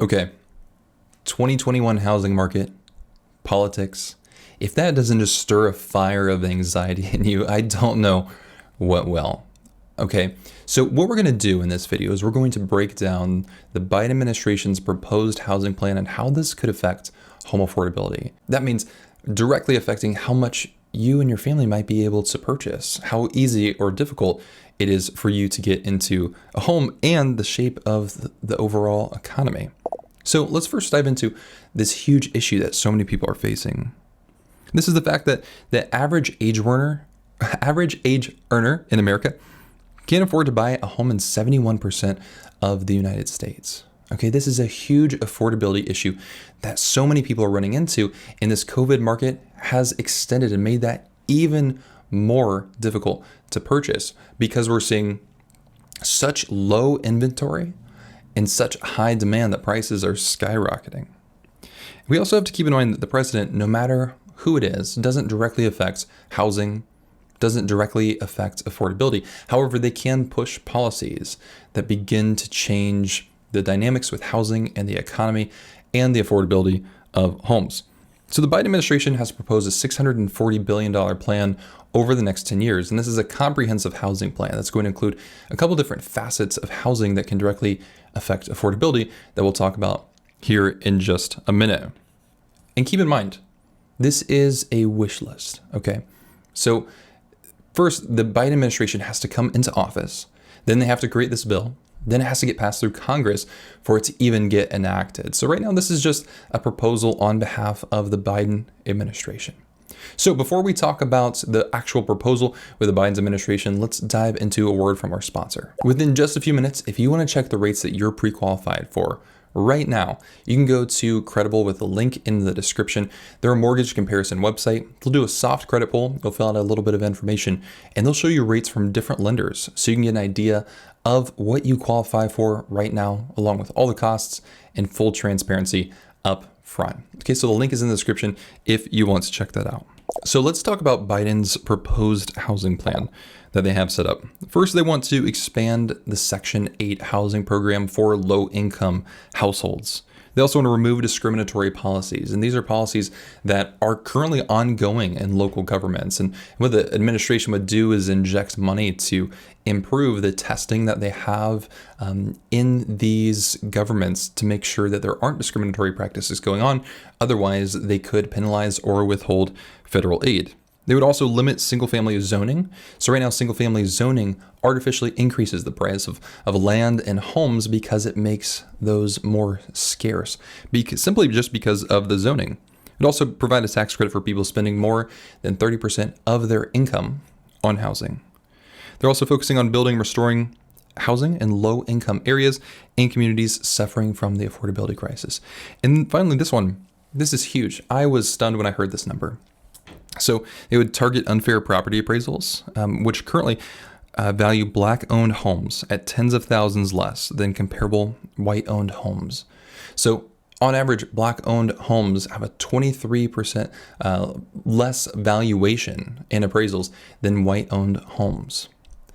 Okay, 2021 housing market, politics. If that doesn't just stir a fire of anxiety in you, I don't know what will. Okay, so what we're going to do in this video is we're going to break down the Biden administration's proposed housing plan and how this could affect home affordability. That means directly affecting how much you and your family might be able to purchase, how easy or difficult it is for you to get into a home, and the shape of the overall economy. So let's first dive into this huge issue that so many people are facing. This is the fact that the average age earner in America can't afford to buy a home in 71% of the United States. Okay, this is a huge affordability issue that so many people are running into, and this COVID market has extended and made that even more difficult to purchase because we're seeing such low inventory and such high demand that prices are skyrocketing. We also have to keep in mind that the president, no matter who it is, doesn't directly affect housing, doesn't directly affect affordability. However, they can push policies that begin to change the dynamics with housing and the economy and the affordability of homes. So the Biden administration has proposed a $640 billion plan over the next 10 years. And this is a comprehensive housing plan that's going to include a couple different facets of housing that can directly affect affordability that we'll talk about here in just a minute. And keep in mind, this is a wish list, okay? So first, the Biden administration has to come into office, then they have to create this bill, then it has to get passed through Congress for it to even get enacted. So right now, this is just a proposal on behalf of the Biden administration. So before we talk about the actual proposal with the Biden's administration, let's dive into a word from our sponsor. Within just a few minutes, if you want to check the rates that you're pre-qualified for right now, you can go to Credible with the link in the description. They're a mortgage comparison website. They'll do a soft credit pull. You'll fill out a little bit of information and they'll show you rates from different lenders so you can get an idea of what you qualify for right now, along with all the costs and full transparency up front. Okay, so the link is in the description if you want to check that out. So let's talk about Biden's proposed housing plan that they have set up. First, they want to expand the Section 8 housing program for low-income households. They also want to remove discriminatory policies, and these are policies that are currently ongoing in local governments. And what the administration would do is inject money to improve the testing that they have in these governments to make sure that there aren't discriminatory practices going on. Otherwise, they could penalize or withhold federal aid. They would also limit single-family zoning. So right now, single-family zoning artificially increases the price of land and homes because it makes those more scarce, simply just because of the zoning. It also provide a tax credit for people spending more than 30% of their income on housing. They're also focusing on building and restoring housing in low-income areas and communities suffering from the affordability crisis. And finally, this is huge. I was stunned when I heard this number. So they would target unfair property appraisals, which currently value Black-owned homes at tens of thousands less than comparable white-owned homes. So on average, Black-owned homes have a 23% less valuation in appraisals than white-owned homes.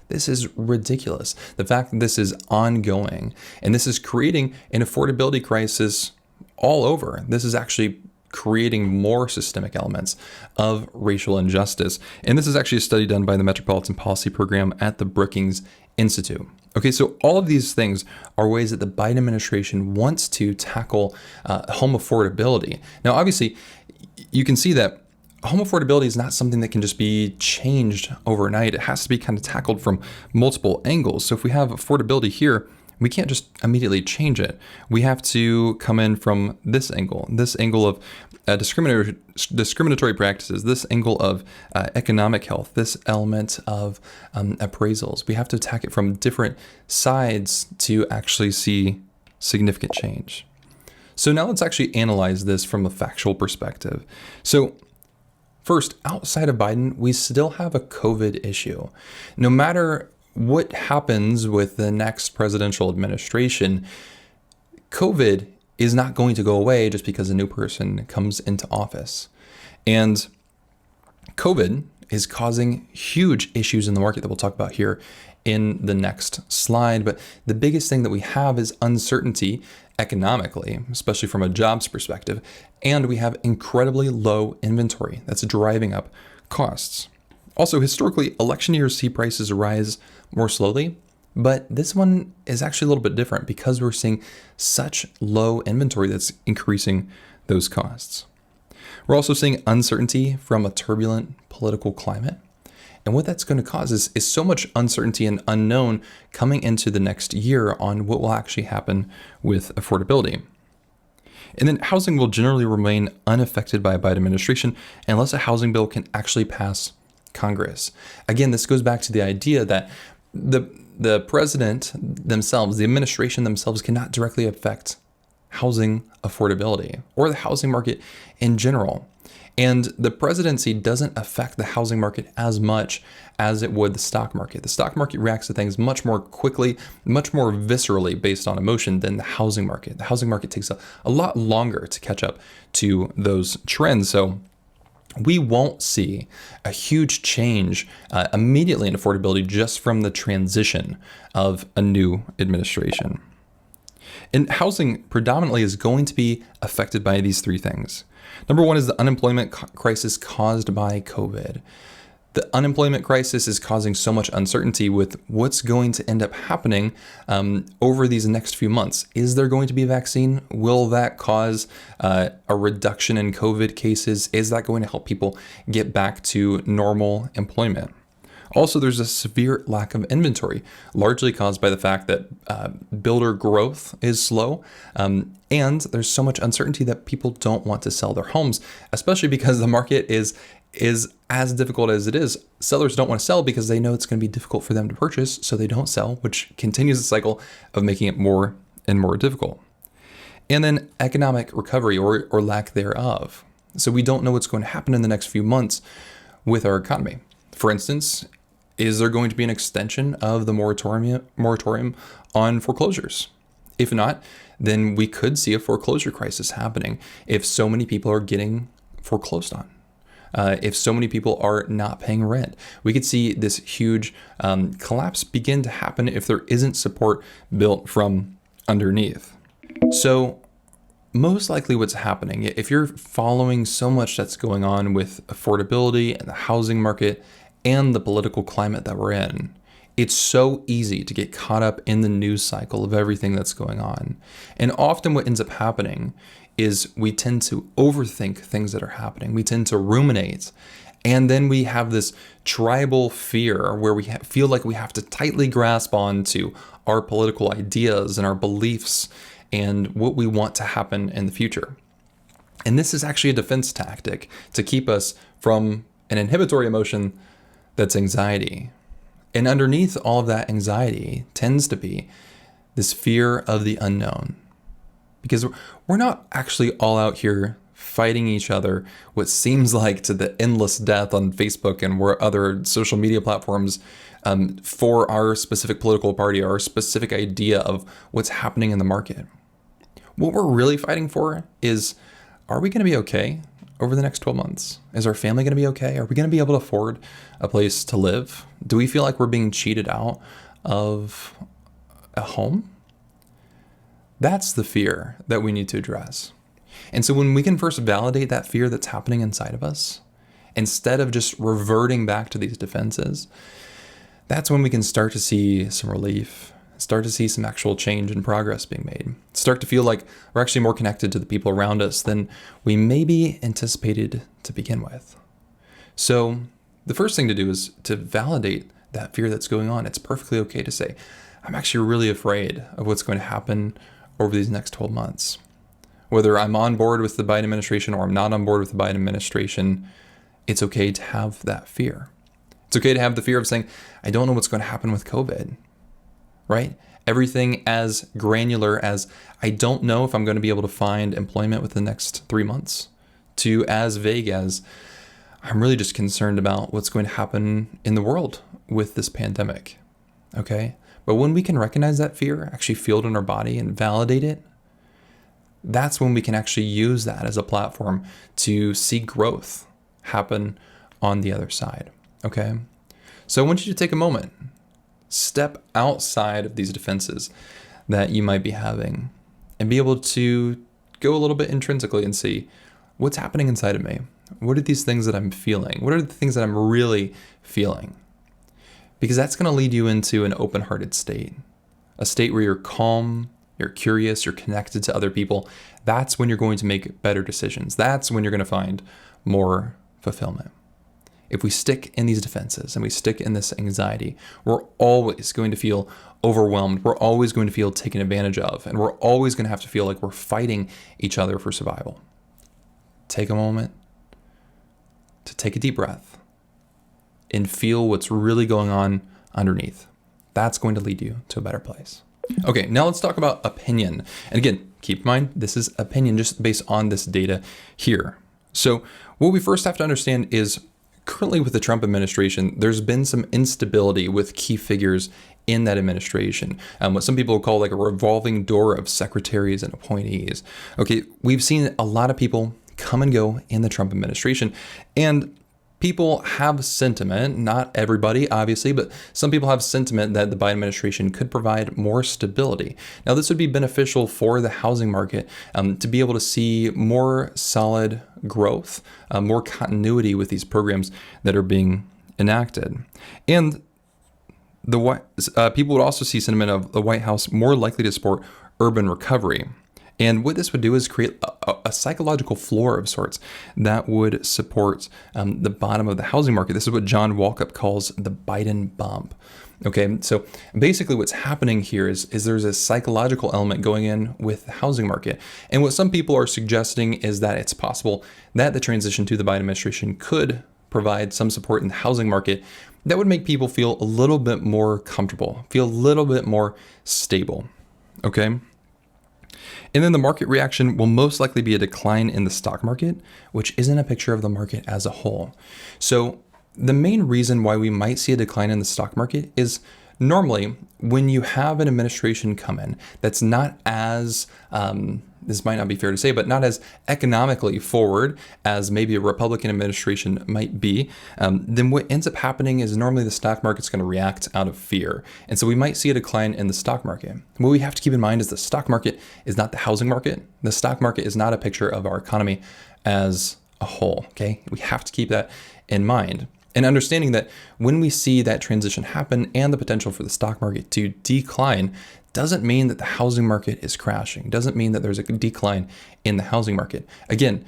This is ridiculous. The fact that this is ongoing and this is creating an affordability crisis all over. This is actually creating more systemic elements of racial injustice. And this is actually a study done by the Metropolitan Policy Program at the Brookings Institute. Okay, so all of these things are ways that the Biden administration wants to tackle home affordability. Now, obviously, you can see that home affordability is not something that can just be changed overnight. It has to be kind of tackled from multiple angles. So if we have affordability here, we can't just immediately change it. We have to come in from this angle of discriminatory practices, this angle of economic health, this element of appraisals. We have to attack it from different sides to actually see significant change. So now let's actually analyze this from a factual perspective. So first, outside of Biden, we still have a COVID issue. No matter what happens with the next presidential administration, COVID is not going to go away just because a new person comes into office. And COVID is causing huge issues in the market that we'll talk about here in the next slide. But the biggest thing that we have is uncertainty economically, especially from a jobs perspective. And we have incredibly low inventory that's driving up costs. Also, historically, election years see prices rise more slowly, but this one is actually a little bit different because we're seeing such low inventory that's increasing those costs. We're also seeing uncertainty from a turbulent political climate. And what that's going to cause is so much uncertainty and unknown coming into the next year on what will actually happen with affordability. And then housing will generally remain unaffected by a Biden administration unless a housing bill can actually pass Congress. Again, this goes back to the idea that the president themselves, the administration themselves, cannot directly affect housing affordability or the housing market in general. And the presidency doesn't affect the housing market as much as it would the stock market. The stock market reacts to things much more quickly, much more viscerally based on emotion than the housing market. The housing market takes a lot longer to catch up to those trends. So we won't see a huge change immediately in affordability just from the transition of a new administration. And housing predominantly is going to be affected by these three things. Number one is the unemployment crisis caused by COVID. The unemployment crisis is causing so much uncertainty with what's going to end up happening over these next few months. Is there going to be a vaccine? Will that cause a reduction in COVID cases? Is that going to help people get back to normal employment? Also, there's a severe lack of inventory, largely caused by the fact that builder growth is slow, and there's so much uncertainty that people don't want to sell their homes, especially because the market is as difficult as it is. Sellers don't want to sell because they know it's going to be difficult for them to purchase, so they don't sell, which continues the cycle of making it more and more difficult. And then economic recovery or lack thereof. So we don't know what's going to happen in the next few months with our economy. For instance, is there going to be an extension of the moratorium on foreclosures? If not, then we could see a foreclosure crisis happening if so many people are getting foreclosed on. If so many people are not paying rent, we could see this huge collapse begin to happen if there isn't support built from underneath. So most likely what's happening, if you're following so much that's going on with affordability and the housing market and the political climate that we're in, it's so easy to get caught up in the news cycle of everything that's going on. And often what ends up happening is we tend to overthink things that are happening. We tend to ruminate. And then we have this tribal fear where we feel like we have to tightly grasp onto our political ideas and our beliefs and what we want to happen in the future. And this is actually a defense tactic to keep us from an inhibitory emotion that's anxiety. And underneath all of that anxiety tends to be this fear of the unknown. Because we're not actually all out here fighting each other what seems like to the endless death on Facebook and where other social media platforms for our specific political party, our specific idea of what's happening in the market. What we're really fighting for is, are we going to be okay over the next 12 months? Is our family going to be okay? Are we going to be able to afford a place to live? Do we feel like we're being cheated out of a home? That's the fear that we need to address. And so when we can first validate that fear that's happening inside of us, instead of just reverting back to these defenses, that's when we can start to see some relief, start to see some actual change and progress being made, start to feel like we're actually more connected to the people around us than we maybe anticipated to begin with. So the first thing to do is to validate that fear that's going on. It's perfectly okay to say, I'm actually really afraid of what's going to happen over these next 12 months. Whether I'm on board with the Biden administration or I'm not on board with the Biden administration, it's okay to have that fear. It's okay to have the fear of saying, I don't know what's going to happen with COVID, right? Everything as granular as I don't know if I'm going to be able to find employment within the next 3 months, to as vague as I'm really just concerned about what's going to happen in the world with this pandemic, okay? But when we can recognize that fear, actually feel it in our body and validate it, that's when we can actually use that as a platform to see growth happen on the other side, okay? So I want you to take a moment, Step outside of these defenses that you might be having and be able to go a little bit intrinsically and see what's happening inside of me. What are these things that I'm feeling? What are the things that I'm really feeling? Because that's going to lead you into an open-hearted state, a state where you're calm, you're curious, you're connected to other people. That's when you're going to make better decisions. That's when you're going to find more fulfillment. If we stick in these defenses and we stick in this anxiety, we're always going to feel overwhelmed. We're always going to feel taken advantage of. And we're always going to have to feel like we're fighting each other for survival. Take a moment to take a deep breath and feel what's really going on underneath. That's going to lead you to a better place. Okay, now let's talk about opinion. And again, keep in mind, this is opinion just based on this data here. So what we first have to understand is currently with the Trump administration, there's been some instability with key figures in that administration. What some people call like a revolving door of secretaries and appointees. Okay, we've seen a lot of people come and go in the Trump administration, and people have sentiment, not everybody, obviously, but some people have sentiment that the Biden administration could provide more stability. Now, this would be beneficial for the housing market to be able to see more solid growth, more continuity with these programs that are being enacted. And people would also see sentiment of the White House more likely to support urban recovery. And what this would do is create a psychological floor of sorts that would support the bottom of the housing market. This is what John Walkup calls the Biden bump. Okay, so basically what's happening here is there's a psychological element going in with the housing market. And what some people are suggesting is that it's possible that the transition to the Biden administration could provide some support in the housing market that would make people feel a little bit more comfortable, feel a little bit more stable. Okay. And then the market reaction will most likely be a decline in the stock market, which isn't a picture of the market as a whole. So the main reason why we might see a decline in the stock market is normally when you have an administration come in that's not as, this might not be fair to say, but not as economically forward as maybe a Republican administration might be, then what ends up happening is normally the stock market's going to react out of fear. And so we might see a decline in the stock market. What we have to keep in mind is the stock market is not the housing market. The stock market is not a picture of our economy as a whole, okay? We have to keep that in mind. And understanding that when we see that transition happen and the potential for the stock market to decline doesn't mean that the housing market is crashing, doesn't mean that there's a decline in the housing market. Again,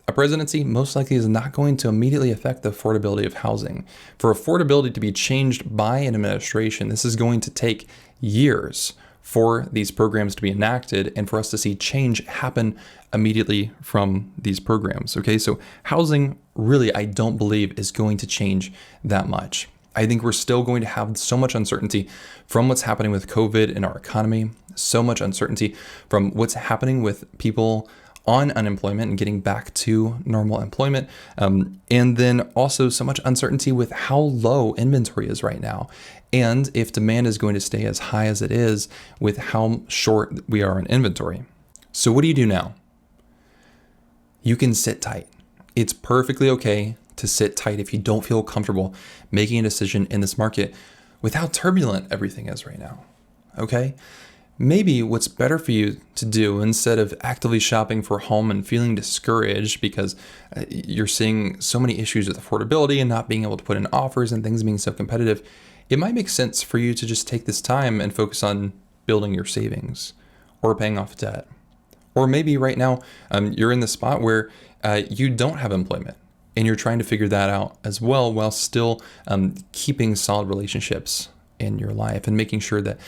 a presidency most likely is not going to immediately affect the affordability of housing. For affordability to be changed by an administration, this is going to take years for these programs to be enacted and for us to see change happen immediately from these programs. Okay, so housing really, I don't believe is going to change that much. I think we're still going to have so much uncertainty from what's happening with COVID in our economy, so much uncertainty from what's happening with people on unemployment and getting back to normal employment. And then also so much uncertainty with how low inventory is right now. And if demand is going to stay as high as it is with how short we are in inventory. So what do you do now? You can sit tight. It's perfectly okay to sit tight if you don't feel comfortable making a decision in this market with how turbulent everything is right now. Okay? Maybe what's better for you to do instead of actively shopping for a home and feeling discouraged because you're seeing so many issues with affordability and not being able to put in offers and things being so competitive, it might make sense for you to just take this time and focus on building your savings or paying off debt. Or maybe right now you're in the spot where you don't have employment and you're trying to figure that out as well while still keeping solid relationships in your life and making sure that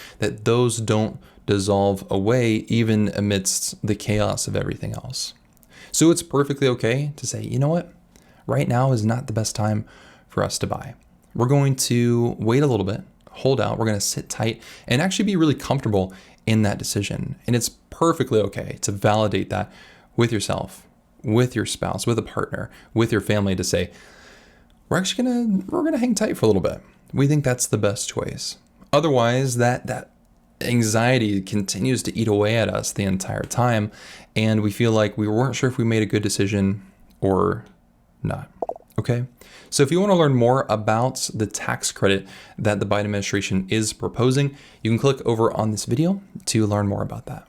those don't dissolve away even amidst the chaos of everything else. So it's perfectly okay to say, you know what, right now is not the best time for us to buy. We're going to wait a little bit, hold out, we're going to sit tight and actually be really comfortable in that decision. And it's perfectly okay to validate that with yourself, with your spouse, with a partner, with your family to say, we're gonna hang tight for a little bit. We think that's the best choice. Otherwise, that anxiety continues to eat away at us the entire time, and we feel like we weren't sure if we made a good decision or not. Okay, so if you want to learn more about the tax credit that the Biden administration is proposing, you can click over on this video to learn more about that.